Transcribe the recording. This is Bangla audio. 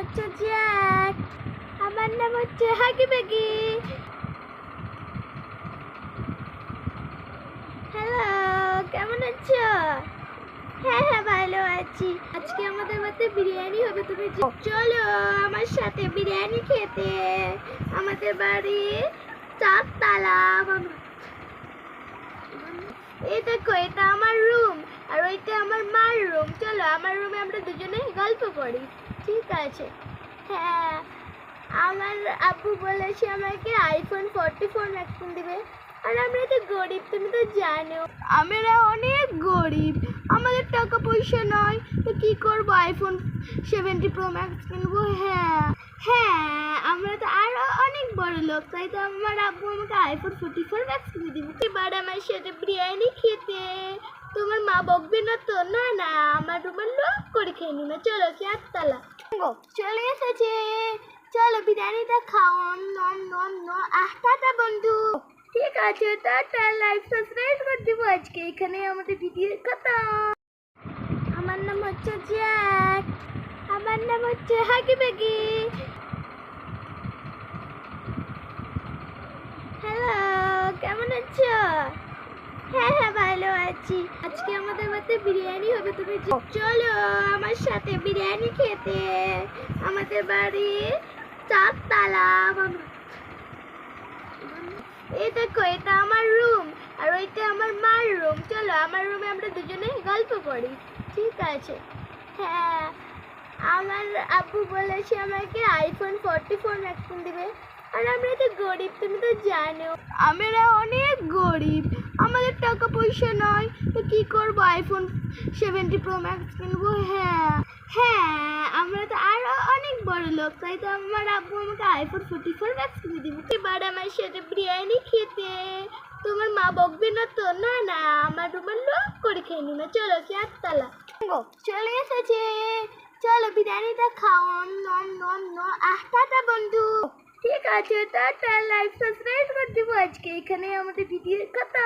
হচ্ছে জ্যাক। আমার নাম হচ্ছে হাগি বেগি। হ্যালো, কেমন আছো? হ্যাঁ ভালো আছি। আজকে আমাদের বাড়িতে বিরিয়ানি হবে, তুমি চলো আমার সাথে বিরিয়ানি খেতে। আমাদের বাড়ি 4 তালা। এই দেখো, এটা আমার রুম আর ওইটা আমার মার রুম। চলো আমার রুমে আমরা দুজনে গল্প করি, ঠিক আছে? হ্যাঁ, আমার আব্বু বলেছে আমাকে আইফোন 44 ম্যাক্স কিনে দিবে। আর আমরা তো গরিব, তুমি তো জানো আমরা অনেক গরিব, আমাদের টাকা পয়সা নয়, তো কি করবো? আইফোন 70 প্রো ম্যাক্স কিনবো। হ্যাঁ, আমরা তো আরো অনেক বড় লোক, তাই তো আমার আব্বু আমাকে আইফোন 44 ম্যাক্স কিনে দিবে। এবার আমার সাথে বিরিয়ানি খেতে। তোমার মা বকবে না তো? না না, আমার রুমের লোক করে খেয়ে নিবে। চলো 4 তালা চলে এসেছে, চলো বিরিয়ানিটা খাও। নন নন ন টাটা বন্ধু। ঠিক আছে, টাটা। লাইক সাবস্ক্রাইব করে দিব। আজকে এখানে আমাদের ভিডিও কথা। আমার নাম হচ্ছে জ্যাক। আমার নাম হচ্ছে হাগি বেগি। হ্যালো, কেমন আছো? হ্যাঁ ভালো আছি। আজকে আমাদের বাড়িতে বিরিয়ানি হবে, তুমি চলো আমার সাথে বিরিয়ানি খেতে। আমাদের বাড়ি 4 তালা। এই দেখো, এটা আমার রুম আর ওইটা আমার মার রুম। চলো আমার রুমে আমরা দুজনে গল্প করি, ঠিক আছে? হ্যাঁ, আমার আব্বু বলেছে আমাকে আইফোন 44 ম্যাক্স কিনে দিবে। আর আমরা তো গরিব, তুমি তো জানো আমরা অনেক গরিব, আমাদের টাকা পয়সা নয়, তো কি করবো? আইফোন 70 প্রো ম্যাক্স কিনবো। হ্যাঁ, আমরা তো আরো অনেক বড় লোক, তাই তো আমার আব্বু আমাকে আইফোন 44 ম্যাক্স কিনে দিবে। এবার আমার সাথে বিরিয়ানি খেতে। তোমার মা বকবে না তো? না না, আমার রুমের লোক করে খেয়ে নিবে। চলো 4 তালা চলে এসেছে, চলো বিরিয়ানিটা খাও। নন নন ন টাটা বন্ধু। ঠিক আছে, টাটা। লাইক সাবস্ক্রাইব করে দিব। আজকে এখানে আমাদের ভিডিও কথা।